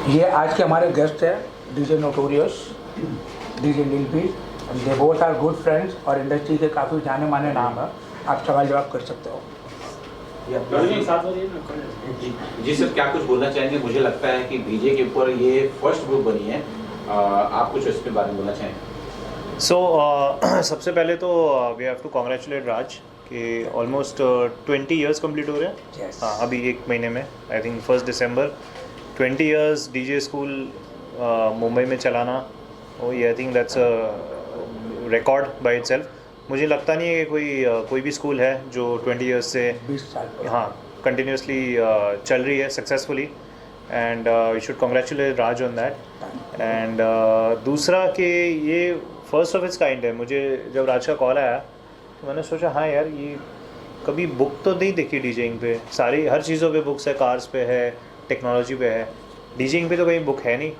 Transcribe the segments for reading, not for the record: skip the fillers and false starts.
ये आज के हमारे गेस्ट है डीजे नोटोरियस, डीजे नीलपी। They both are good friends और इंडस्ट्री के काफ़ी जाने माने नाम है। आप सवाल जवाब कर सकते हो। जी सर, क्या कुछ बोलना चाहेंगे? मुझे लगता है कि डीजे के ऊपर ये फर्स्ट बुक बनी है, आप कुछ इसके बारे में बोलना चाहेंगे? सबसे पहले तो वी हैव टू कॉन्ग्रेचुलेट राज कि ऑलमोस्ट 20 इयर्स कंप्लीट हो रहे हैं। Yes. हाँ, अभी एक महीने में I think 1 December 20 years DJ school Mumbai में चलाना, और ये I think that's a record by itself. मुझे लगता नहीं है कि कोई भी स्कूल है जो 20 इयर्स से 20 साल पर। हाँ कंटिन्यूसली चल रही है successfully, and you should congratulate Raj on that. And दूसरा कि ये फर्स्ट ऑफ इट्स काइंड है। मुझे जब राज का कॉल आया तो मैंने सोचा हाँ यार, ये कभी बुक तो नहीं देखी डीजेइंग पे। सारी हर चीज़ों पे बुक्स है, कार्स पे है, टेक्नोलॉजी पे है, डीजेइंग पे तो कहीं बुक है नहीं।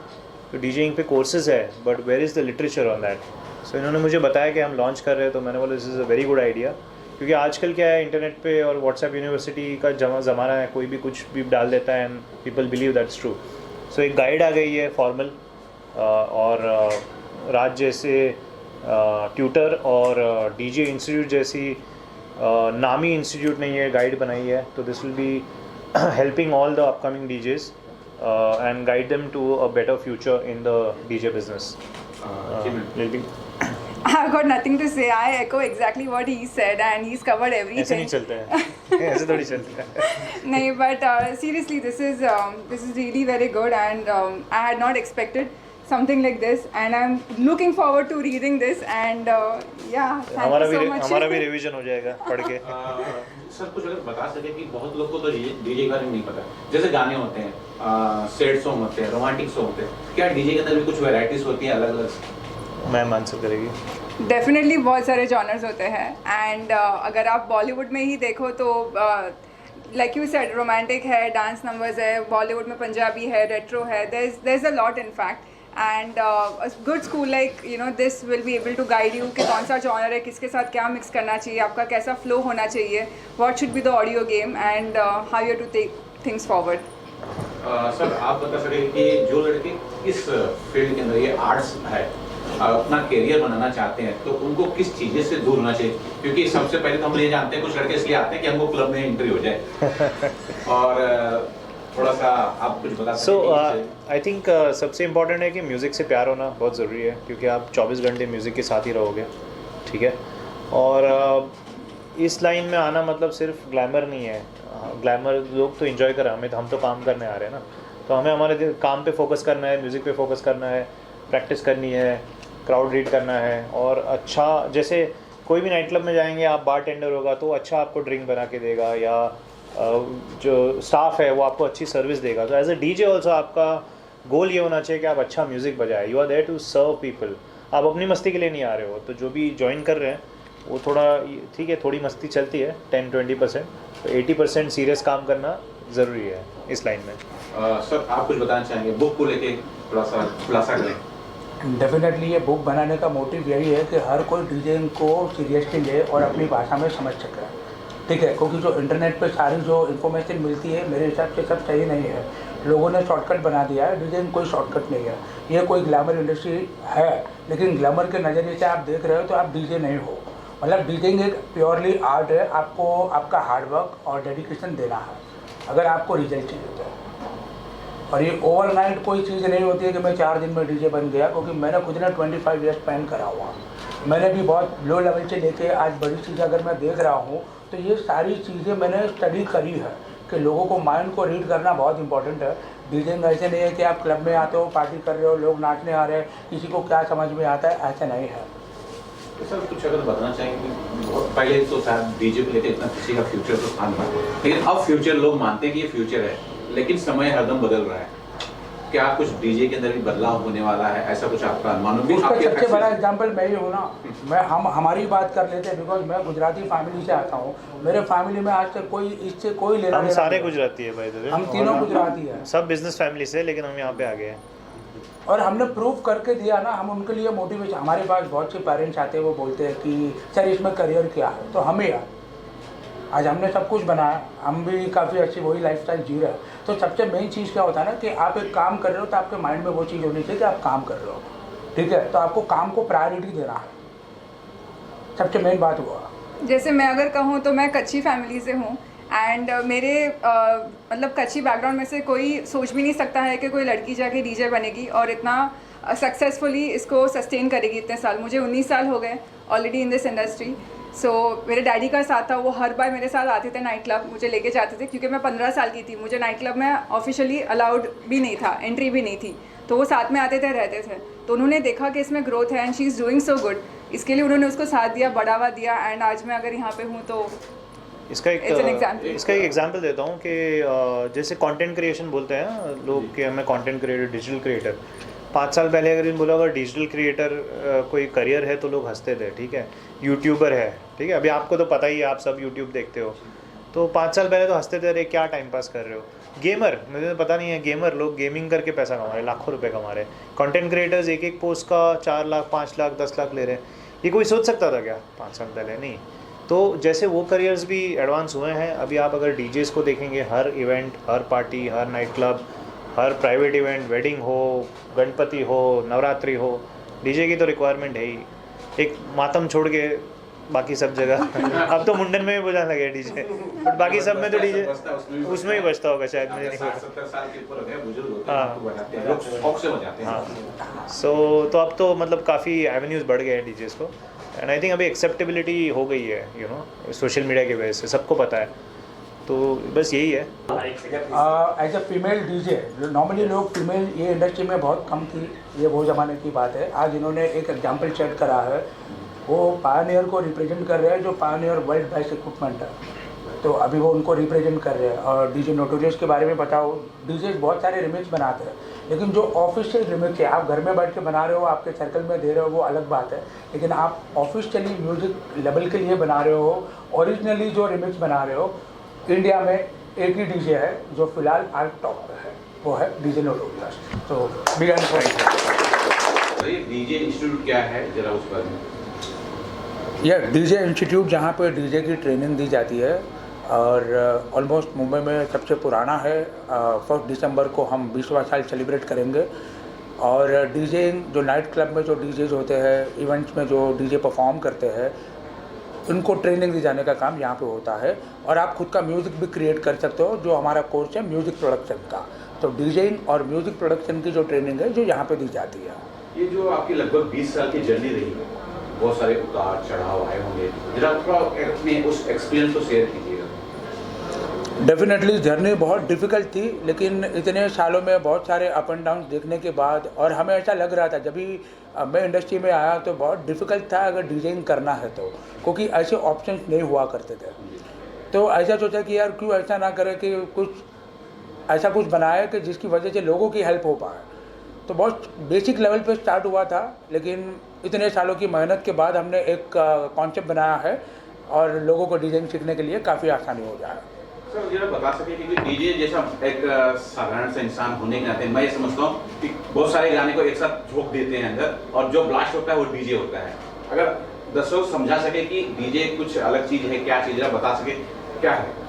तो डीजेइंग पे कोर्सेज है, but where is the literature on that. So इन्होंने मुझे बताया कि हम लॉन्च कर रहे हैं, तो मैंने बोला this is a very good idea, क्योंकि आजकल क्या है, इंटरनेट पे और व्हाट्सएप यूनिवर्सिटी का ज़माना है, कोई भी कुछ भी डाल देता है and people believe that's true. So एक गाइड आ गई है फॉर्मल, और राज जैसे ट्यूटर और डीजे इंस्टीट्यूट जैसी नामी इंस्टीट्यूट ने ये गाइड बनाई है। तो this will be helping all the upcoming DJs and guide them to a better future in the DJ business. Lilpi? I've got nothing to say. I echo exactly what he said, and he's covered ऐसे नहीं everything. चलते हैं ऐसे थोड़ी चलते हैं। No, but seriously, this is really very good, and I had not expected something like this, and I'm looking forward to reading this. And yeah, thank you so much. हमारा भी रिवीजन हो जाएगा पढ़ के। सर, कुछ अगर बता सके कि बहुत लोग को तो डीजे के बारे में नहीं पता। जैसे गाने होते हैं, सैड सॉन्ग होते हैं, रोमांटिक सॉन्ग होते हैं, क्या डीजे के अंदर भी कुछ वैरायटीज होती हैं अलग अलग? मैम आंसर करेगी। डेफिनेटली बहुत सारे जॉनर्स होते हैं, एंड अगर आप बॉलीवुड में ही देखो तो लाइक यू सेड, रोमांटिक है, डांस नंबर्स है, बॉलीवुड में पंजाबी है, रेट्रो है, there is a lot in fact. And a good school like this will be able to guide you कि कौन सा जॉनर है, किसके साथ क्या मिक्स करना चाहिए, आपका कैसा फ्लो होना चाहिए, what should be the audio game, and how you have to take things forward. Sir, आप बता सके कि जो लड़के इस फील्ड के अंदर ये आर्ट्स है अपना करियर बनाना चाहते हैं, तो उनको किस चीज़ से दूर होना चाहिए? क्योंकि सबसे पहले तो हम ये जानते हैं, कुछ लड़के इसलिए आते हैं कि हमको क्लब में एंट्री हो जाए। और थोड़ा सा आप कुछ बता सकते हैं? आई थिंक सबसे इम्पॉर्टेंट है कि म्यूज़िक से प्यार होना बहुत ज़रूरी है, क्योंकि आप 24 घंटे म्यूज़िक के साथ ही रहोगे, ठीक है। और इस लाइन में आना मतलब सिर्फ ग्लैमर नहीं है। ग्लैमर लोग तो इन्जॉय कर रहे हैं, हम तो काम करने आ रहे हैं ना। तो हमें हमारे काम पे फोकस करना है, म्यूज़िक पे फोकस करना है, प्रैक्टिस करनी है, क्राउड रीड करना है। और अच्छा, जैसे कोई भी नाइट क्लब में जाएंगे, आप बार टेंडर होगा तो अच्छा आपको ड्रिंक बना के देगा, या जो स्टाफ है वो आपको अच्छी सर्विस देगा। तो एज अ डीजे ऑल्सो आपका गोल ये होना चाहिए कि आप अच्छा म्यूज़िक बजाए। You are there to serve people, आप अपनी मस्ती के लिए नहीं आ रहे हो। तो जो भी ज्वाइन कर रहे हैं वो थोड़ा, ठीक है, थोड़ी मस्ती चलती है 10-20%, तो 80% सीरियस काम करना ज़रूरी है इस लाइन में। सर, आप कुछ बताना चाहेंगे बुक को लेके? थोड़ा सा खुलासा करें। डेफिनेटली ये बुक बनाने का मोटिव यही है कि हर कोई डीजेइंग को सीरियसली ले और अपनी भाषा में समझ सके, ठीक है। क्योंकि जो इंटरनेट पे सारी जो इन्फॉर्मेशन मिलती है, मेरे हिसाब से सब सही नहीं है। लोगों ने शॉर्टकट बना दिया है, डीजेइंग कोई शॉर्टकट नहीं है। ये कोई ग्लैमर इंडस्ट्री है, लेकिन ग्लैमर के नज़रिए से आप देख रहे हो तो आप डीजे नहीं हो। मतलब डीजेइंग एक प्योरली आर्ट है, आपको आपका हार्डवर्क और डेडिकेशन देना है अगर आपको रिजल्ट चाहिए तो। और ये ओवरनाइट कोई चीज़ नहीं होती है कि मैं 4 दिन में डीजे बन गया, क्योंकि मैंने खुद ने 25 ईयर्स स्पेंड करा हुआ। मैंने भी बहुत लो लेवल से लेके आज बड़ी चीज़ अगर मैं देख रहा हूँ, तो ये सारी चीज़ें मैंने स्टडी करी है कि लोगों को माइंड को रीड करना बहुत इंपॉर्टेंट है। डीजेइंग ऐसे नहीं है कि आप क्लब में आते हो, पार्टी कर रहे हो, लोग नाचने आ रहे हैं, किसी को क्या समझ में आता है, ऐसा नहीं है। तो सर, कुछ अगर बताना चाहेंगे कि बहुत पहले तो शायद डीजे को लेकर इतना किसी का फ्यूचर तो था नहीं, लेकिन अब फ्यूचर लोग मानते हैं कि ये फ्यूचर है, लेकिन समय हरदम बदल रहा है। क्या कुछ डीजे के अंदर भी बदलाव होने वाला है, ऐसा कुछ आपका अनुमान? उसका सबसे बड़ा एग्जांपल मैं ही हूँ ना। हम हमारी बात कर लेते हैं, बिकॉज मैं गुजराती फैमिली से आता हूँ। मेरे फैमिली में आज तक कोई इससे कोई लेना हम सारे गुजराती है भाई, हम तीनों गुजराती हैं, सब बिजनेस फैमिली से, लेकिन हम यहाँ पे आ गए हैं और हमने प्रूव करके दिया ना। हम उनके लिए मोटिवेशन, हमारे पास बहुत से पेरेंट्स आते हैं, वो बोलते हैं कि सर इसमें करियर क्या है, तो हमें यार आज हमने सब कुछ बनाया, हम भी काफ़ी अच्छी वही लाइफस्टाइल जी रहे हैं। तो सबसे मेन चीज़ क्या होता है ना कि आप एक काम कर रहे हो तो आपके माइंड में वो चीज़ होनी चाहिए कि आप काम कर रहे हो, ठीक है। तो आपको काम को प्रायोरिटी देना है, सबसे मेन बात हुआ। जैसे मैं अगर कहूँ तो मैं कच्ची फैमिली से हूँ एंड मेरे मतलब कच्ची बैकग्राउंड में से कोई सोच भी नहीं सकता है कि कोई लड़की जाके डीजे बनेगी और इतना सक्सेसफुली इसको सस्टेन करेगी इतने साल। मुझे 19 साल हो गए ऑलरेडी इन दिस इंडस्ट्री। सो मेरे डैडी का साथ था, वो हर बार मेरे साथ आते थे नाइट क्लब, मुझे लेके जाते थे क्योंकि मैं 15 साल की थी। मुझे नाइट क्लब में ऑफिशियली अलाउड भी नहीं था, एंट्री भी नहीं थी, तो वो साथ में आते थे, रहते थे। तो उन्होंने देखा कि इसमें ग्रोथ है and she is doing so good, इसके लिए उन्होंने उसको साथ दिया, बढ़ावा दिया एंड आज मैं अगर यहाँ पे हूँ तो इसका It's an example. एक एग्जांपल देता हूँ कि जैसे कंटेंट क्रिएशन बोलते हैं लोग कि मैं कंटेंट क्रिएटर, डिजिटल क्रिएटर। 5 साल पहले अगर इन बोला अगर डिजिटल क्रिएटर कोई करियर है तो लोग हंसते थे, ठीक है। यूट्यूबर है, ठीक है, अभी आपको तो पता ही है, आप सब यूट्यूब देखते हो, तो 5 साल पहले तो हंसते थे, अरे क्या टाइम पास कर रहे हो। गेमर, मुझे तो पता नहीं है, गेमर लोग गेमिंग करके पैसा कमा रहे हैं, लाखों रुपए कमा रहे हैं। कंटेंट क्रिएटर्स एक एक पोस्ट का 4 लाख, 5 लाख, 10 लाख ले रहे हैं। ये कोई सोच सकता था क्या 5 साल पहले? नहीं। तो जैसे वो करियर्स भी एडवांस हुए हैं, अभी आप अगर डीजेस को देखेंगे, हर इवेंट, हर पार्टी, हर नाइट क्लब, हर प्राइवेट इवेंट, वेडिंग हो, गणपति हो, नवरात्रि हो, डीजे की तो रिक्वायरमेंट है ही। एक मातम छोड़ के बाकी सब जगह अब तो मुंडन में भी बजाने लगे डीजे, बट बाकी सब में तो डीजे उसमें ही बजता होगा शायद, मुझे नहीं पता। 60-70 साल के ऊपर हो गए बुजुर्ग होते हैं, तो बजाते हैं, लोग शौक से बजाते हैं। हाँ, तो अब तो मतलब काफ़ी एवेन्यूज़ बढ़ गए हैं डीजेस को, एंड आई थिंक अभी एक्सेप्टेबिलिटी हो गई है, यू नो, सोशल मीडिया की वजह से सबको पता है, तो बस यही है। As a female DJ, normally लोग फीमेल ये इंडस्ट्री में बहुत कम थी, ये वो ज़माने की बात है। आज इन्होंने एक एग्जाम्पल सेट करा है, वो पायनियर को रिप्रेजेंट कर रहे हैं, जो पायनियर वर्ल्ड बेस्ट इक्विपमेंट है, तो अभी वो उनको रिप्रेजेंट कर रहे हैं। और डीजे नोटोरियस के बारे में बताओ, डीजे बहुत सारे रिमिक्स बनाते हैं, लेकिन जो ऑफिशियल रिमिक्स है, आप घर में बैठ के बना रहे हो, आपके सर्कल में दे रहे हो, वो अलग बात है। लेकिन आप ऑफिशियली म्यूजिक लेवल के लिए बना रहे हो, ओरिजिनली जो रिमिक्स बना रहे हो, इंडिया में एक ही डीजे है जो फिलहाल आज टॉप पे है, वो है डीजे नोटोरियस। तो बिग एंड तो ये डीजे इंस्टीट्यूट क्या है, जरा उस पर ये डीजे इंस्टीट्यूट जहाँ पे डीजे की ट्रेनिंग दी जाती है, और ऑलमोस्ट मुंबई में सबसे पुराना है। 1 दिसंबर को हम 20वां साल सेलिब्रेट करेंगे। और डीजे जो नाइट क्लब में जो डीजेज होते हैं, इवेंट्स में जो डीजे परफॉर्म करते हैं, उनको ट्रेनिंग दी जाने का काम यहाँ पे होता है। और आप खुद का म्यूज़िक भी क्रिएट कर सकते हो, जो हमारा कोर्स है म्यूज़िक प्रोडक्शन का। तो डीजेइंग और म्यूज़िक प्रोडक्शन की जो ट्रेनिंग है, जो यहाँ पे दी जाती है। ये जो आपकी लगभग 20 साल की जर्नी रही है, बहुत सारे उतार चढ़ाव आए होंगे, जरा थोड़ा अपने उस एक्सपीरियंस को शेयर कीजिएगा। डेफिनेटली जर्नी बहुत डिफ़िकल्ट थी, लेकिन इतने सालों में बहुत सारे अप एंड डाउन देखने के बाद, और हमें ऐसा लग रहा था जब भी मैं इंडस्ट्री में आया तो बहुत डिफ़िकल्ट था अगर डीजेइंग करना है तो, क्योंकि ऐसे ऑप्शंस नहीं हुआ करते थे। तो ऐसा सोचा कि यार क्यों ऐसा ना करें कि कुछ ऐसा कुछ बनाए कि जिसकी वजह से लोगों की हेल्प हो पाए। तो बहुत बेसिक लेवल पे स्टार्ट हुआ था, लेकिन इतने सालों की मेहनत के बाद हमने एक कॉन्सेप्ट बनाया है और लोगों को डिजाइन सीखने के लिए काफ़ी आसानी हो जाए। सर जरा बता सके कि डीजे जैसा एक साधारण सा इंसान होने के नाते मैं ये समझता हूँ कि बहुत सारे गाने को एक साथ झोंक देते हैं अंदर, और जो ब्लास्ट होता है वो डीजे होता है। अगर दर्शक समझा सके कि डीजे कुछ अलग चीज़ है, क्या चीज़ है, बता सके क्या है।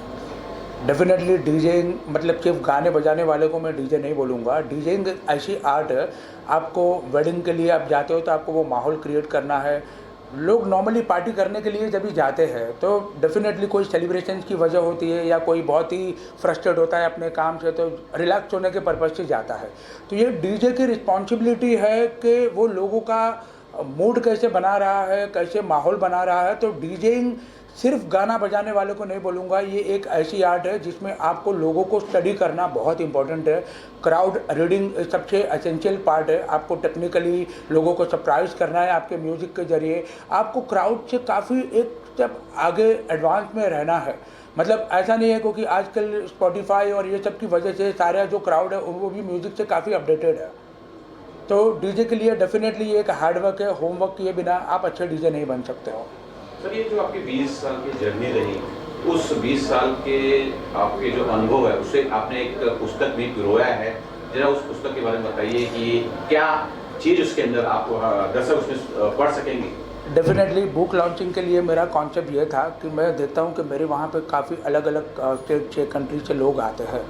डेफिनेटली डीजेइंग मतलब सिर्फ गाने बजाने वाले को मैं डीजे नहीं बोलूँगा। डीजेइंग ऐसी आर्ट है, आपको वेडिंग के लिए आप जाते हो तो आपको वो माहौल क्रिएट करना है। लोग नॉर्मली पार्टी करने के लिए जब भी जाते हैं तो डेफिनेटली कोई सेलिब्रेशन की वजह होती है, या कोई बहुत ही फ्रस्ट्रेट होता है अपने काम से, तो रिलैक्स होने के पर्पज़ से जाता है। तो ये डीजे की रिस्पॉन्सिबिलिटी है कि वो लोगों का मूड कैसे बना रहा है, कैसे माहौल बना रहा है। तो डीजेइंग सिर्फ गाना बजाने वाले को नहीं बोलूँगा, ये एक ऐसी आर्ट है जिसमें आपको लोगों को स्टडी करना बहुत इंपॉर्टेंट है। क्राउड रीडिंग सबसे एसेंशियल पार्ट है। आपको टेक्निकली लोगों को सरप्राइज करना है आपके म्यूज़िक के ज़रिए। आपको क्राउड से काफ़ी एक स्टेप आगे एडवांस में रहना है। मतलब ऐसा नहीं है क्योंकि आजकल स्पॉटिफाई और ये सब की वजह से सारा जो क्राउड है वो भी म्यूज़िक से काफ़ी अपडेटेड है। तो डीजे के लिए डेफिनेटली ये एक हार्डवर्क है। होमवर्क किए बिना आप अच्छे डीजे नहीं बन सकते हो। सर ये जो आपकी 20 साल की जर्नी रही, उस 20 साल के आपके जो अनुभव है उससे आपने एक पुस्तक भी पिरोया है, जरा उस पुस्तक के बारे में बताइए कि क्या चीज़ उसके अंदर आप दर्शक उसमें पढ़ सकेंगे। डेफिनेटली बुक लॉन्चिंग के लिए मेरा कॉन्सेप्ट ये था कि मैं देखता हूँ कि मेरे वहाँ पे काफ़ी अलग अलग स्टेट से कंट्री से लोग आते हैं।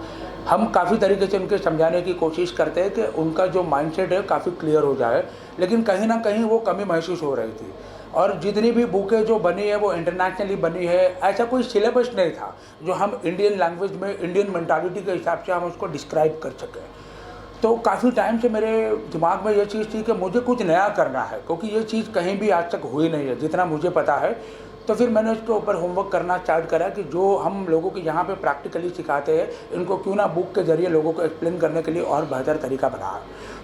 हम काफ़ी तरीके से उनके समझाने की कोशिश करते हैं कि उनका जो माइंडसेट है काफ़ी क्लियर हो जाए, लेकिन कहीं ना कहीं वो कमी महसूस हो रही थी। और जितनी भी बुकें जो बनी है वो इंटरनेशनली बनी है, ऐसा कोई सिलेबस नहीं था जो हम इंडियन लैंग्वेज में इंडियन मेंटालिटी के हिसाब से हम उसको डिस्क्राइब कर सकें। तो काफ़ी टाइम से मेरे दिमाग में ये चीज़ थी कि मुझे कुछ नया करना है, क्योंकि ये चीज़ कहीं भी आज तक हुई नहीं है जितना मुझे पता है। तो फिर मैंने उसके ऊपर होमवर्क करना स्टार्ट करा कि जो हम लोगों को यहाँ पे प्रैक्टिकली सिखाते हैं, इनको क्यों ना बुक के ज़रिए लोगों को एक्सप्लेन करने के लिए और बेहतर तरीका बना।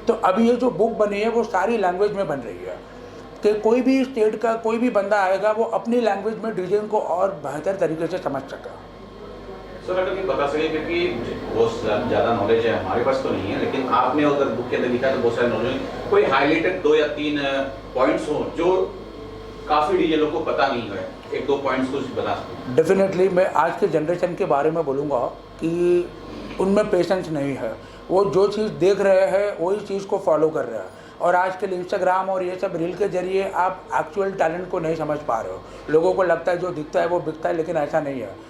तो अभी ये जो बुक बनी है वो सारी लैंग्वेज में बन रही है कि कोई भी स्टेट का कोई भी बंदा आएगा वो अपनी लैंग्वेज में डीजेइंग को और बेहतर तरीके से समझ सके। सर अगर ये बता सके, क्योंकि बहुत ज़्यादा नॉलेज है हमारे पास तो नहीं है, लेकिन आपने अगर बुक के अंदर लिखा है तो बहुत सारे नॉलेज, कोई हाईलाइटेड 2 या 3 पॉइंट्स हो जो काफ़ी डीजे लोग को पता नहीं है, 1-2 पॉइंट्स कुछ बता सकते? डेफिनेटली मैं आज के जनरेशन के बारे में बोलूँगा कि उनमें पेशेंस नहीं है। वो जो चीज़ देख रहे हैं वही चीज़ को फॉलो कर रहे हैं, और आजकल इंस्टाग्राम और ये सब रील के जरिए आप एक्चुअल टैलेंट को नहीं समझ पा रहे हो। लोगों को लगता है जो दिखता है वो बिकता है, लेकिन ऐसा नहीं है।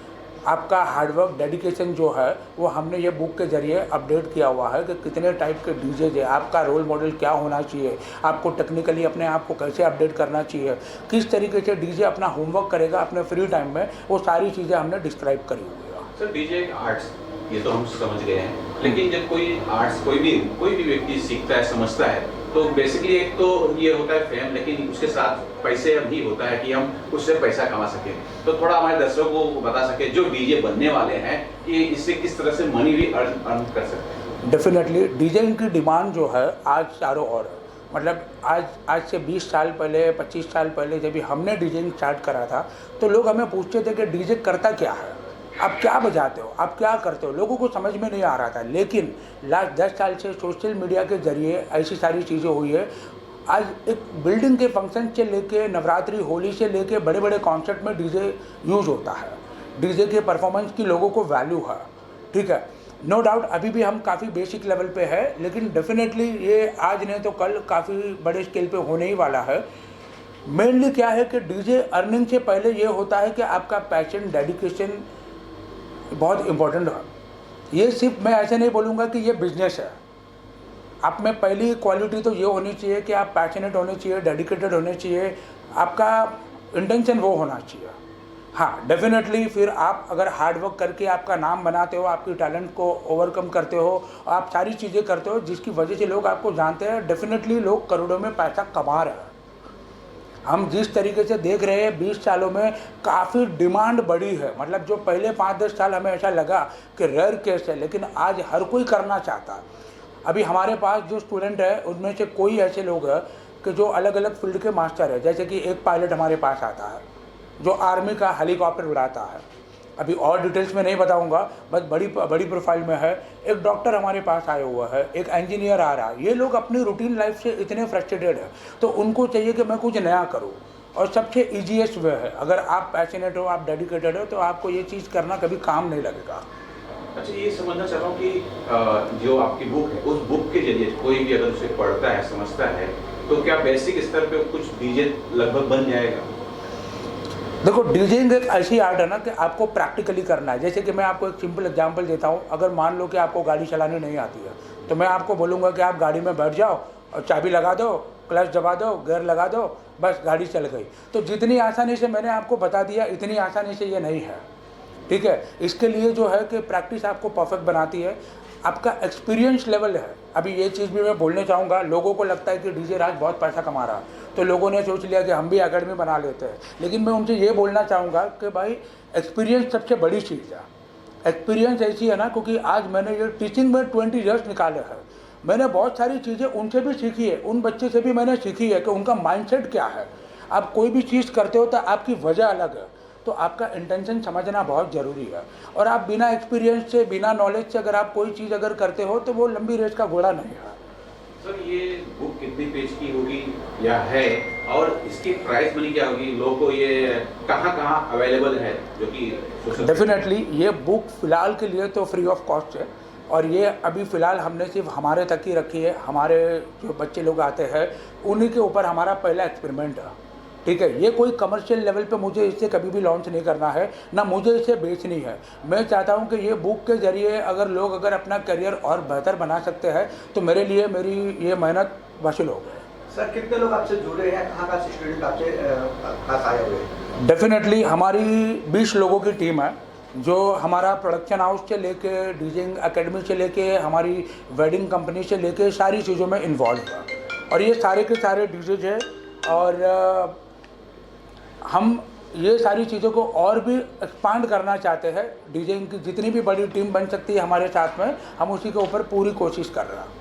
आपका हार्डवर्क डेडिकेशन जो है वो हमने ये बुक के ज़रिए अपडेट किया हुआ है कि कितने टाइप के डीजेज है, आपका रोल मॉडल क्या होना चाहिए, आपको टेक्निकली अपने आप को कैसे अपडेट करना चाहिए, किस तरीके से डीजे अपना होमवर्क करेगा अपने फ्री टाइम में, वो सारी चीज़ें हमने डिस्क्राइब करी हुई है। सर डीजे आर्ट्स ये तो हम समझ गए हैं, लेकिन जब कोई आर्ट्स कोई भी व्यक्ति सीखता है, समझता है, तो बेसिकली एक तो ये होता है फेम, लेकिन उसके साथ पैसे भी होता है कि हम उससे पैसा कमा सकें। तो थोड़ा हमारे दर्शकों को बता सके जो डीजे बनने वाले हैं कि इससे किस तरह से मनी भी अर्न कर सकते हैं। डेफिनेटली डीजे की डिमांड जो है आज चारों ओर है। मतलब आज से 20 साल पहले 25 साल पहले जब हमने डीजे स्टार्ट करा था तो लोग हमें पूछते थे कि डीजे करता क्या है, आप क्या बजाते हो, आप क्या करते हो, लोगों को समझ में नहीं आ रहा था। लेकिन लास्ट 10 साल से सोशल मीडिया के जरिए ऐसी सारी चीज़ें हुई है। आज एक बिल्डिंग के फंक्शन से लेके नवरात्रि होली से लेके बड़े बड़े कॉन्सर्ट में डीजे यूज़ होता है। डीजे के परफॉर्मेंस की लोगों को वैल्यू है, ठीक है। नो डाउट अभी भी हम काफ़ी बेसिक लेवल पे है, लेकिन डेफिनेटली ये आज नहीं तो कल काफ़ी बड़े स्केल पे होने ही वाला है। मेनली क्या है कि डीजे अर्निंग से पहले ये होता है कि आपका पैशन डेडिकेशन बहुत इम्पोर्टेंट है। ये सिर्फ मैं ऐसे नहीं बोलूँगा कि ये बिजनेस है। आप में पहली क्वालिटी तो ये होनी चाहिए कि आप पैशनेट होने चाहिए, डेडिकेटेड होने चाहिए, आपका इंटेंशन वो होना चाहिए। हाँ डेफिनेटली फिर आप अगर हार्ड वर्क करके आपका नाम बनाते हो, आपकी टैलेंट को ओवरकम करते हो, आप सारी चीज़ें करते हो जिसकी वजह से लोग आपको जानते हैं, डेफिनेटली लोग करोड़ों में पैसा कमा रहे हैं। हम जिस तरीके से देख रहे हैं 20 सालों में काफ़ी डिमांड बढ़ी है। मतलब जो पहले 5-10 साल हमें ऐसा लगा कि रेयर केस है, लेकिन आज हर कोई करना चाहता है। अभी हमारे पास जो स्टूडेंट है उनमें से कोई ऐसे लोग हैं कि जो अलग अलग फील्ड के मास्टर है। जैसे कि एक पायलट हमारे पास आता है जो आर्मी का हेलीकॉप्टर उड़ाता है, अभी और डिटेल्स में नहीं बताऊंगा, बस बड़ी प्रोफाइल में है। एक डॉक्टर हमारे पास आया हुआ है, एक इंजीनियर आ रहा है। ये लोग अपनी रूटीन लाइफ से इतने फ्रस्ट्रेटेड है तो उनको चाहिए कि मैं कुछ नया करूँ, और सबसे ईजीएस्ट वे है अगर आप पैशनेट हो, आप डेडिकेटेड हो, तो आपको ये चीज़ करना कभी काम नहीं लगेगा। अच्छा ये समझना चाह रहा हूँ कि जो आपकी बुक है उस बुक के जरिए कोई भी अगर उसे पढ़ता है, समझता है, तो क्या बेसिक स्तर पे कुछ डीजे लगभग बन जाएगा? देखो डीजेइंग एक ऐसी आर्ट है ना कि आपको प्रैक्टिकली करना है। जैसे कि मैं आपको एक सिंपल एग्जांपल देता हूँ। अगर मान लो कि आपको गाड़ी चलानी नहीं आती है तो मैं आपको बोलूँगा कि आप गाड़ी में बैठ जाओ और चाबी लगा दो, क्लच दबा दो, गियर लगा दो, बस गाड़ी चल गई। तो जितनी आसानी से मैंने आपको बता दिया इतनी आसानी से ये नहीं है, ठीक है। इसके लिए जो है कि प्रैक्टिस आपको परफेक्ट बनाती है, आपका एक्सपीरियंस लेवल है। अभी ये चीज़ भी मैं बोलने चाहूँगा, लोगों को लगता है कि डीजे राज बहुत पैसा कमा रहा है तो लोगों ने सोच लिया कि हम भी एकेडमी बना लेते हैं। लेकिन मैं उनसे ये बोलना चाहूँगा कि भाई एक्सपीरियंस सबसे बड़ी चीज़ है। एक्सपीरियंस ऐसी है ना, क्योंकि आज मैंने ये टीचिंग में 20 ईयर्स निकाले हैं, मैंने बहुत सारी चीज़ें उनसे भी सीखी है, उन बच्चे से भी मैंने सीखी है कि उनका माइंडसेट क्या है। आप कोई भी चीज़ करते हो तो आपकी वजह अलग है, तो आपका इंटेंशन समझना बहुत ज़रूरी है। और आप बिना एक्सपीरियंस से, बिना नॉलेज से अगर आप कोई चीज़ अगर करते हो तो वो लंबी रेस का घोड़ा नहीं है। सर ये बुक कितनी पेज की होगी या है, और इसकी प्राइस मनी क्या होगी, लोगों को ये कहाँ अवेलेबल है? जो कि डेफिनेटली ये बुक फ़िलहाल के लिए तो फ्री ऑफ कॉस्ट है, और ये अभी फ़िलहाल हमने सिर्फ हमारे तक ही रखी है। हमारे जो बच्चे लोग आते हैं उन्हीं के ऊपर हमारा पहला एक्सपेरिमेंट है। ठीक है, ये कोई कमर्शियल लेवल पे मुझे इसे कभी भी लॉन्च नहीं करना है, ना मुझे इसे बेचनी है। मैं चाहता हूँ कि ये बुक के ज़रिए अगर लोग अगर अपना करियर और बेहतर बना सकते हैं तो मेरे लिए मेरी ये मेहनत वसूल हो गई। सर कितने लोग आपसे जुड़े हैं, कहाँ से स्टूडेंट आपसे खास आए हुए हैं? डेफिनेटली हमारी 20 लोगों की टीम है, जो हमारा प्रोडक्शन हाउस से लेके डीजिंग एकेडमी से लेके हमारी वेडिंग कंपनी से लेके सारी चीज़ों में इन्वॉल्व है। और ये सारे के सारे डीजेज हैं और हम ये सारी चीज़ों को और भी एक्सपांड करना चाहते हैं। डीजेइंग की जितनी भी बड़ी टीम बन सकती है हमारे साथ में, हम उसी के ऊपर पूरी कोशिश कर रहे हैं।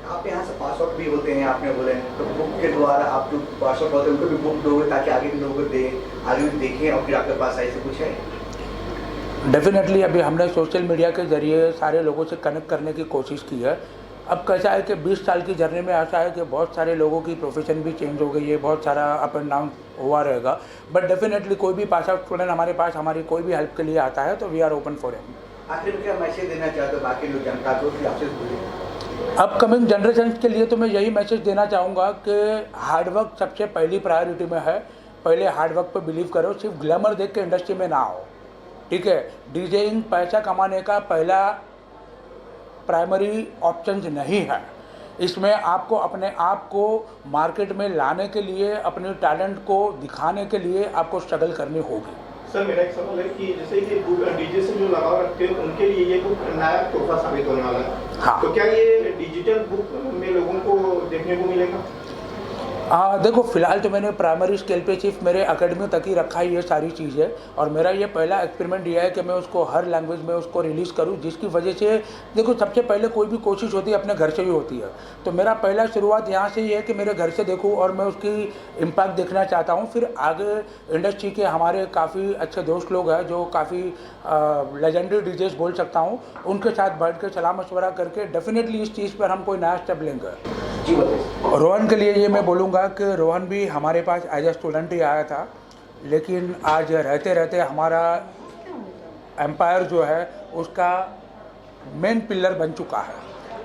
आप यहाँ से पास आउट भी होते हैं, आपने बोले, तो बुक के द्वारा आप जो पास आउट होते हैं उनको भी बुक दोगे ताकि आगे भी लोगों को दें, आगे भी देखें और फिर आपके पास ऐसे कुछ है? डेफिनेटली अभी हमने सोशल मीडिया के ज़रिए सारे लोगों से कनेक्ट करने की कोशिश की है। अब कैसा है कि 20 साल की जर्नी में ऐसा है कि बहुत सारे लोगों की प्रोफेशन भी चेंज हो गई है, बहुत सारा अप एंड डाउन हुआ रहेगा, बट डेफिनेटली कोई भी पास आउट स्टूडेंट हमारे पास हमारी कोई भी हेल्प के लिए आता है तो we are open for him. आखिर में क्या मैसेज देना चाहते हो बाकी लोग जनता को कि आपसे जुड़े? अपकमिंग जनरेशन के लिए तो मैं यही मैसेज देना चाहूँगा कि हार्डवर्क सबसे पहली प्रायोरिटी में है। पहले हार्डवर्क पे बिलीव करो, सिर्फ ग्लैमर देख के इंडस्ट्री में ना आओ, ठीक है। डीजेइंग पैसा कमाने का पहला प्राइमरी ऑप्शन नहीं है। इसमें आपको अपने आप को मार्केट में लाने के लिए, अपने टैलेंट को दिखाने के लिए आपको स्ट्रगल करनी होगी। सर मेरा एक सवाल है कि जैसे कि डीजे से जो लगाव रखते हैं उनके लिए ये बुक नया तोहफा साबित होने वाला है। हाँ। तो क्या ये डिजिटल बुक में लोगों को देखने को मिलेगा? देखो फ़िलहाल तो मैंने प्राइमरी स्केल पे सिर्फ मेरे एकेडमी तक ही रखा है ये सारी चीज़ें, और मेरा ये पहला एक्सपेरिमेंट ये है कि मैं उसको हर लैंग्वेज में उसको रिलीज़ करूँ, जिसकी वजह से देखो सबसे पहले कोई भी कोशिश होती है अपने घर से ही होती है। तो मेरा पहला शुरुआत यहाँ से ही है कि मेरे घर से देखूँ और मैं उसकी इम्पैक्ट देखना चाहता हूँ। फिर आगे इंडस्ट्री के हमारे काफ़ी अच्छे दोस्त लोग हैं जो काफ़ी लेजेंडरी डीजेस बोल सकता हूँ, उनके साथ बैठ के सलाह मशवरा करके डेफिनेटली इस चीज़ पर हम कोई नया स्टेप लेंगे। जी बताइए। रोहन के लिए ये मैं बोलूँगा कि रोहन भी हमारे पास एज ए स्टूडेंट ही आया था, लेकिन आज रहते रहते हमारा एम्पायर जो है उसका मेन पिलर बन चुका है,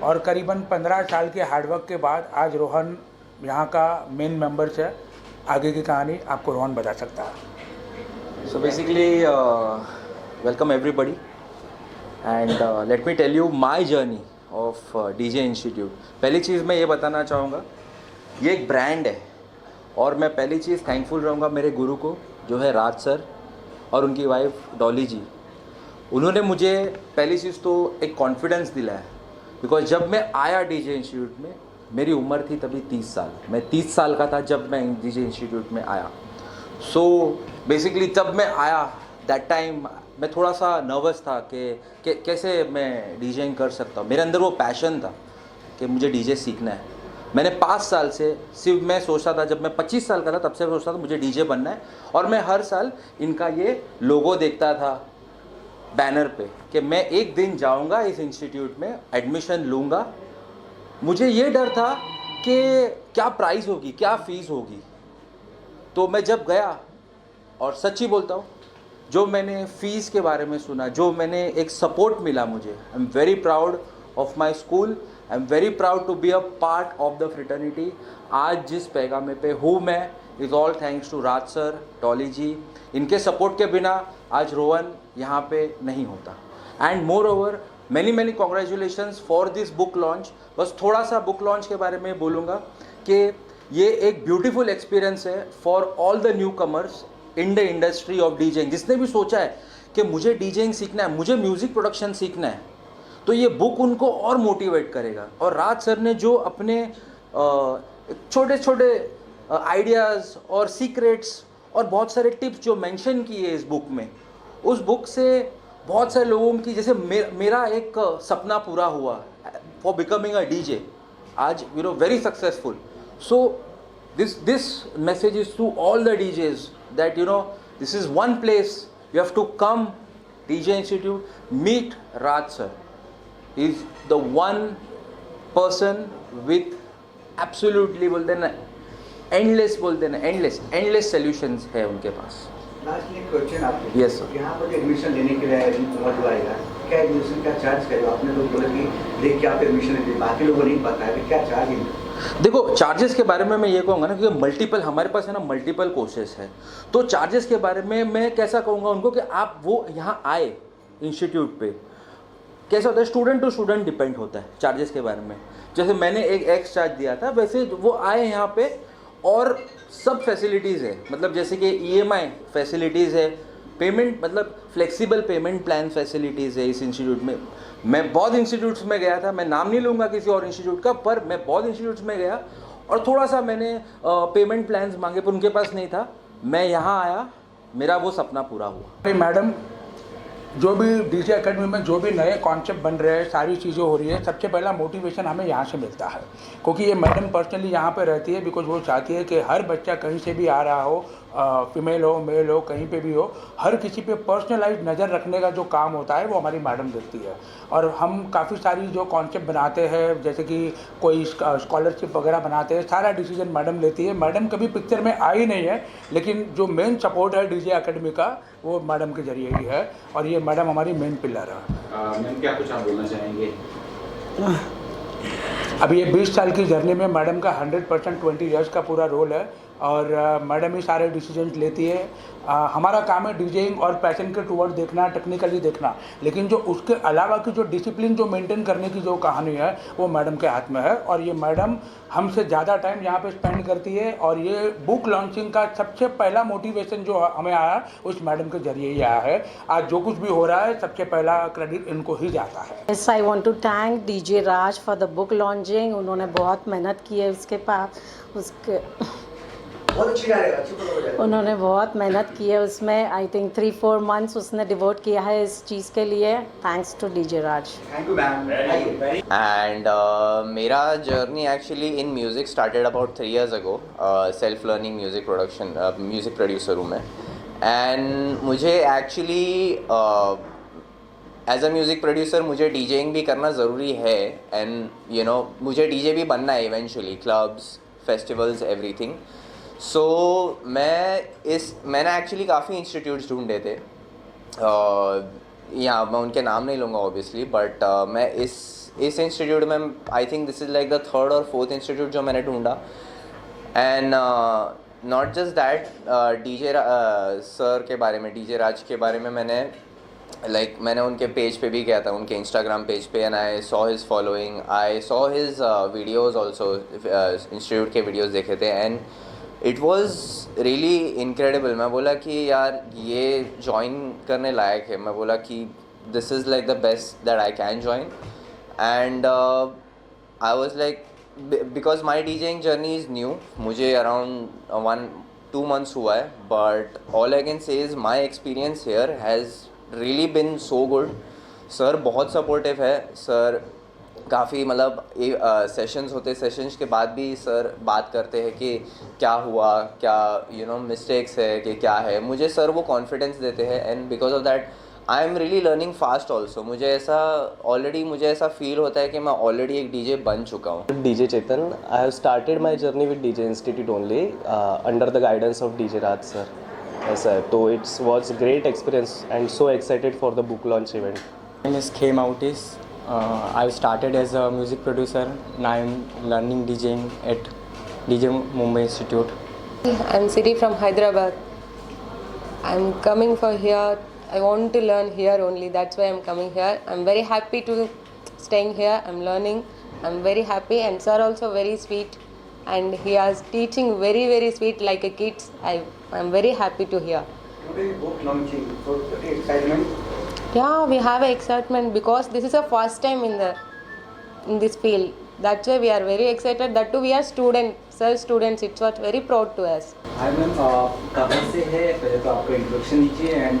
और करीबन 15 साल के हार्डवर्क के बाद आज रोहन यहाँ का मेन मेंबर्स है। आगे की कहानी आपको रोहन बता सकता है। So basically, welcome everybody, and let me tell you my journey of DJ Institute. पहली चीज़ मैं ये बताना चाहूँगा, ये एक ब्रांड है, और मैं पहली चीज़ थैंकफुल रहूँगा मेरे गुरु को जो है राज सर और उनकी वाइफ डॉली जी। उन्होंने मुझे पहली चीज़ तो एक कॉन्फिडेंस दिलाया, बिकॉज जब मैं आया डीजे इंस्टीट्यूट में मेरी उम्र थी तभी 30 साल, मैं 30 साल का था जब मैं डीजे इंस्टीट्यूट में आया। सो बेसिकली तब मैं आया दैट टाइम मैं थोड़ा सा नर्वस था कि कैसे मैं डीजेइंग कर सकता हूँ। मेरे अंदर वो पैशन था कि मुझे डीजे सीखना है। मैंने 5 साल से सिर्फ मैं सोचता था, जब मैं 25 साल का था तब से सोचता था मुझे डीजे बनना है, और मैं हर साल इनका ये लोगो देखता था बैनर पे कि मैं एक दिन जाऊंगा इस इंस्टीट्यूट में, एडमिशन लूँगा। मुझे ये डर था कि क्या प्राइस होगी, क्या फ़ीस होगी। तो मैं जब गया, और सच्ची बोलता हूँ, जो मैंने फ़ीस के बारे में सुना, जो मैंने एक सपोर्ट मिला मुझे, I am very proud of my school, I am very proud to be a part of the fraternity. आज जिस पैगामे पे हूँ मैं, is all thanks to Raj sir, Dolly ji. इनके सपोर्ट के बिना आज रोहन यहाँ पे नहीं होता। And more over many congratulations for this book launch. बस थोड़ा सा बुक लॉन्च के बारे में बोलूँगा कि ये एक ब्यूटीफुल एक्सपीरियंस है for all the new commerce in the industry of DJing. जिसने भी सोचा है कि मुझे डीजेइंग सीखना है, मुझे म्यूज़िक प्रोडक्शन सीखना है, तो ये बुक उनको और मोटिवेट करेगा। और राज सर ने जो अपने छोटे छोटे आइडियाज़ और सीक्रेट्स और बहुत सारे टिप्स जो मेंशन किए इस बुक में, उस बुक से बहुत सारे लोगों की, जैसे मेरा एक सपना पूरा हुआ फॉर बिकमिंग अ डीजे, आज you know very successful. So this message is to all the DJs that you know this is one place you have to come, DJ Institute, meet Raj sir. He's the one person with absolutely बोलते हैं ना endless solutions है उनके पास। Last में question आपके, Yes, sir. यहाँ पर admission लेने के लिए जो आएगा, क्या एडमिशन का चार्ज करेगा? आपने लोग बोला कि देख के आप एडमिशन लेते, बाकी लोगों को नहीं पता है कि क्या चार्ज है। देखो चार्जेस के बारे में मैं ये कहूँगा ना, क्योंकि मल्टीपल हमारे पास है ना, मल्टीपल कोर्सेस है, तो चार्जेस के बारे में मैं कैसा कहूँगा उनको कि आप वो यहाँ आए इंस्टीट्यूट पे, कैसा होता है स्टूडेंट टू स्टूडेंट डिपेंड होता है चार्जेस के बारे में। जैसे मैंने एक एक्स चार्ज दिया था, वैसे वो आए यहाँ पे और सब फैसिलिटीज़ है, मतलब जैसे कि EMI फैसिलिटीज़ है, पेमेंट मतलब फ्लेक्सिबल पेमेंट प्लान फैसिलिटीज़ है इस इंस्टीट्यूट में। मैं बहुत इंस्टीट्यूट्स में गया था, मैं नाम नहीं लूँगा किसी और इंस्टीट्यूट का, पर मैं बहुत इंस्टीट्यूट्स में गया और थोड़ा सा मैंने पेमेंट प्लान्स मांगे पर उनके पास नहीं था। मैं यहाँ आया, मेरा वो सपना पूरा हुआ। मैडम, जो भी डीजे एकेडमी में जो भी नए कॉन्सेप्ट बन रहे हैं, सारी चीज़ें हो रही है, सबसे पहला मोटिवेशन हमें यहाँ से मिलता है, क्योंकि ये मैडम पर्सनली यहाँ पे रहती है, बिकॉज वो चाहती है कि हर बच्चा कहीं से भी आ रहा हो, फीमेल हो मेल हो कहीं पे भी हो, हर किसी पे पर्सनलाइज नज़र रखने का जो काम होता है वो हमारी मैडम देखती है। और हम काफ़ी सारी जो कॉन्सेप्ट बनाते हैं, जैसे कि कोई स्कॉलरशिप वगैरह बनाते हैं, सारा डिसीजन मैडम लेती है। मैडम कभी पिक्चर में आई नहीं है, लेकिन जो मेन सपोर्ट है डीजे एकेडमी का वो मैडम के जरिए ही है, और ये मैडम हमारी मेन पिलर है। मैम क्या कुछ आप बोलना चाहेंगे? अब ये 20 साल की जर्नी में मैडम का 100% 20 ईयर्स का पूरा रोल है, और मैडम ही सारे डिसीजंस लेती है। हमारा काम है डीजेइंग और पैशन के टूवर्ड देखना, टेक्निकली देखना, लेकिन जो उसके अलावा की जो डिसिप्लिन जो मेंटेन करने की जो कहानी है वो मैडम के हाथ में है। और ये मैडम हमसे ज़्यादा टाइम यहाँ पे स्पेंड करती है, और ये बुक लॉन्चिंग का सबसे पहला मोटिवेशन जो हमें आया उस मैडम के जरिए ही आया है। आज जो कुछ भी हो रहा है सबसे पहला क्रेडिट इनको ही जाता है। Yes, I want to thank DJ Raj for the book launching. उन्होंने बहुत मेहनत की है उसके पास, उसके बहुत अच्छी डायरेक्ट, अच्छी फोटो हो जाएगी। उन्होंने बहुत मेहनत की है उसमें। आई थिंक 3-4 मंथ्स उसने डिवोट किया है इस चीज़ के लिए। Thanks to DJ Raj. Thank you ma'am. And मेरा journey actually in music started about 3 years ago. Self-learning music production, music producer हूँ मैं। And मुझे actually as a music producer मुझे डीजेइंग भी करना ज़रूरी है, एंड यू नो मुझे डीजे भी बनना है eventually, clubs, festivals, everything. So मैंने एक्चुअली काफ़ी इंस्टीट्यूट्स ढूंढे थे, यहाँ मैं उनके नाम नहीं लूँगा ऑब्वियसली, बट मैं इस इंस्टीट्यूट में I think this is like the 3rd और 4th इंस्टीट्यूट जो मैंने ढूंढा। And not just that, DJ sir के बारे में, डीजे राज के बारे में मैंने उनके पेज पे भी गया था, उनके इंस्टाग्राम पेज पे, and I saw his following, I saw his videos also, institute के वीडियोज़ देखे थे, and it was really incredible. मैं बोला कि यार ये ज्वाइन करने लायक है। मैं बोला कि this is like the best that I can join, and I was like, because my DJing journey is new, मुझे अराउंड 1-2 मंथ्स हुआ है, but all I can say is my experience here has really been so good. Sir बहुत supportive है, sir काफ़ी मतलब sessions होते, sessions के बाद भी सर बात करते हैं कि क्या हुआ, क्या यू नो मिस्टेक्स है कि क्या है, मुझे सर वो कॉन्फिडेंस देते हैं, and because of that I am really learning fast also. मुझे ऐसा फील होता है कि मैं ऑलरेडी एक डीजे बन चुका हूँ। DJ Chetan, I have started my journey with DJ Institute only under the guidance of DJ Raj sir. Yes sir, so it was great experience and so excited for the book launch event. My name is K Mautis. I started as a music producer. Now I am learning DJing at DJ Mumbai Institute. I'm Siri from Hyderabad. I'm coming for here. I want to learn here only. That's why I'm coming here. I'm very happy to staying here. I'm learning. I'm very happy, and sir also very sweet, and he is teaching very very sweet like a kids. I'm very happy to hear. Today book launching, so excitement. Yeah, we have excitement because this is the first time in this field. That's why we are very excited. That too we are students. It's what very proud to us. Hi ma'am, कहाँ से है? पहले तो आपका introduction दीजिए, and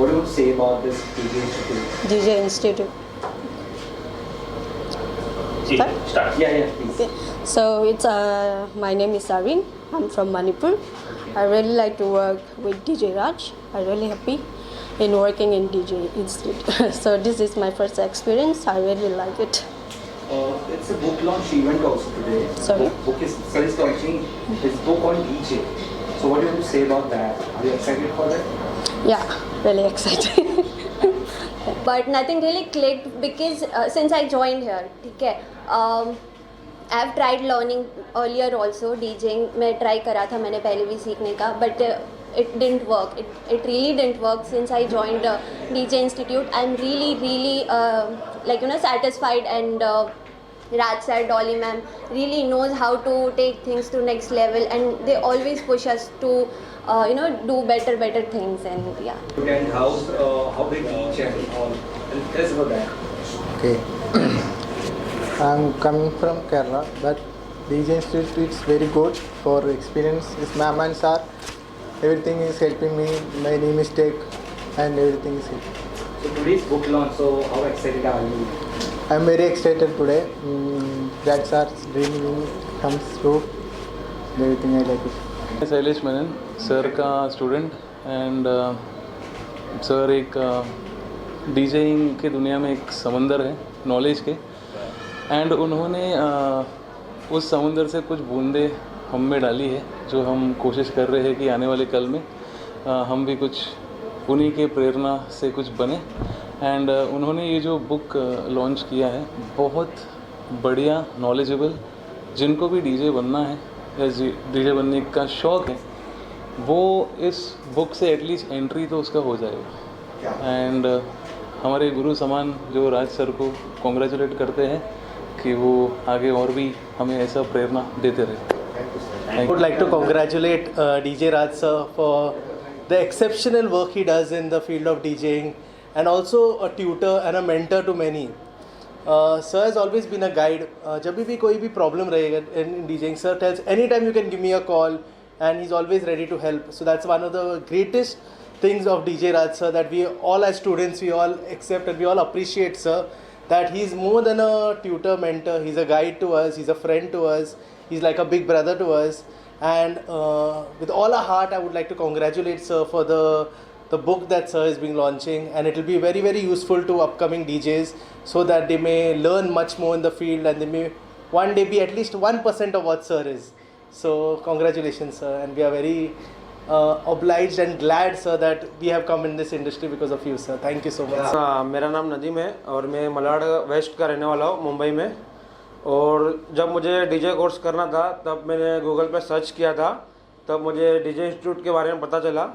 what do you say about this DJ Institute? DJ Institute. Start. Yeah, please. Okay. So it's my name is Arvin. I'm from Manipur. I really like to work with DJ Raj. I'm really happy in working in DJ Institute. So this is my first experience. I really like it. It's a book launch event also today. Sorry? Sir is launching his book on DJ. So what do you want to say about that? Are you excited for that? Yeah, really excited. But nothing really clicked because since I joined here, okay, I have tried learning earlier also DJing में try करा था मैंने पहले भी सीखने का, but it didn't work. It really didn't work since I joined DJ Institute. I'm really satisfied, and Raj sir, Dolly ma'am really knows how to take things to next level, and they always push us to do better things, and yeah. And how they teach and all. Tell us about that. Okay. I'm coming from Kerala, but DJ Institute is very good for experience. It's ma'am and sir. Everything is helping me, any mistake and everything is helping. So today's book launch, so how excited are you? I'm very excited today. That's our dream comes true. Everything I like it. Shailesh Menon sir का student and sir एक DJing की दुनिया में एक समंदर है knowledge के, and उन्होंने उस समंदर से कुछ बूंदे हम में डाली है, जो हम कोशिश कर रहे हैं कि आने वाले कल में हम भी कुछ उन्हीं के प्रेरणा से कुछ बने। एंड उन्होंने ये जो बुक लॉन्च किया है बहुत बढ़िया, नॉलेजेबल, जिनको भी डीजे बनना है या डीजे बनने का शौक़ है वो इस बुक से एटलीस्ट एंट्री तो उसका हो जाएगा। एंड हमारे गुरु समान जो राज सर को कॉन्ग्रेचुलेट करते हैं कि वो आगे और भी हमें ऐसा प्रेरणा देते रहे। I would like to congratulate DJ Raj sir for the exceptional work he does in the field of DJing, and also a tutor and a mentor to many. Sir has always been a guide. जब भी कोई भी problem रहेगा in DJing, sir tells anytime you can give me a call, and he's always ready to help. So that's one of the greatest things of DJ Raj sir, that we all as students we all accept and we all appreciate sir, that he's more than a tutor mentor. He's a guide to us, he's a friend to us, he's like a big brother to us. And with all our heart I would like to congratulate sir for the book that sir is being launching, and it will be very very useful to upcoming DJs so that they may learn much more in the field, and they may one day be at least 1% of what sir is. So congratulations sir, and we are very obliged and glad sir that we have come in this industry because of you sir. Thank you so much. मेरा नाम नदीम है और मैं Malad waste का रहने वाला हूँ, मुंबई में। और जब मुझे डीजे कोर्स करना था तब मैंने गूगल पे सर्च किया था, तब मुझे डीजे इंस्टीट्यूट के बारे में पता चला।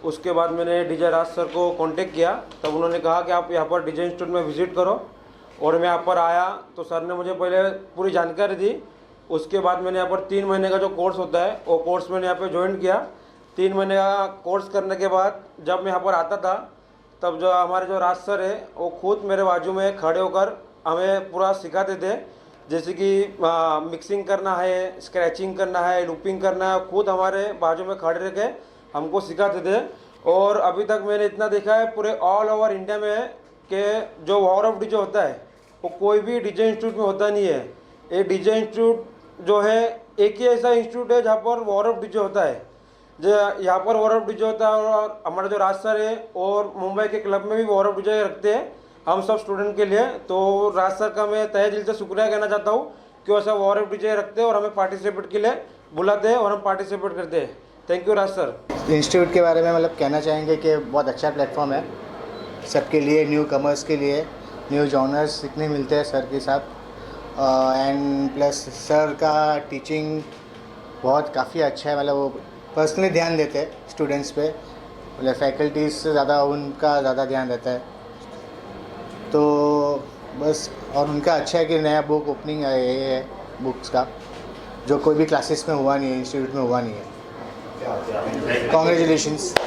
उसके बाद मैंने डीजे राज सर को कांटेक्ट किया, तब उन्होंने कहा कि आप यहाँ पर डीजे इंस्टीट्यूट में विज़िट करो, और मैं यहाँ पर आया तो सर ने मुझे पहले पूरी जानकारी दी। उसके बाद मैंने यहाँ पर 3 महीने का जो कोर्स होता है वो कोर्स मैंने यहाँ पर ज्वाइन किया। 3 महीने का कोर्स करने के बाद जब मैं यहाँ पर आता था तब जो हमारे जो राज सर है वो खुद मेरे बाजू में खड़े होकर हमें पूरा सिखाते थे, जैसे कि मिक्सिंग करना है, स्क्रैचिंग करना है, लूपिंग करना है, खुद हमारे बाजू में खड़े रह के हमको सिखाते थे। और अभी तक मैंने इतना देखा है पूरे ऑल ओवर इंडिया में कि जो वॉर ऑफ डीजे होता है वो कोई भी डीजे इंस्टीट्यूट में होता नहीं है। ये डीजे इंस्टीट्यूट जो है एक ही ऐसा इंस्टीट्यूट है जहाँ पर वॉर ऑफ डीजे होता है। जो यहाँ पर वॉर ऑफ डीजे होता है, और हमारा जो राज सर है और मुंबई के क्लब में भी वॉर ऑफ डीजे रखते हैं हम सब स्टूडेंट के लिए। तो राज सर का मैं तहे दिल से शुक्रिया कहना चाहता हूँ कि वैसा वॉर ऑफ डीजे रखते हैं और हमें पार्टिसिपेट के लिए बुलाते हैं और हम पार्टिसिपेट करते हैं। Thank you Raj sir. Institute के बारे में मतलब कहना चाहेंगे कि बहुत अच्छा प्लेटफॉर्म है सबके लिए, न्यू कमर्स के लिए, न्यू जॉनर्स सीखने मिलते हैं सर के साथ। एंड प्लस सर का टीचिंग बहुत काफ़ी अच्छा है, मतलब वो पर्सनली ध्यान देते हैं स्टूडेंट्स पे, मतलब फैकल्टीज से ज़्यादा उनका ज़्यादा ध्यान रहता है। तो बस, और उनका अच्छा है कि नया बुक ओपनिंग है बुक्स का, जो कोई भी क्लासेस में हुआ नहीं है, इंस्टीट्यूट में हुआ नहीं है। कॉन्ग्रेचुलेशंस।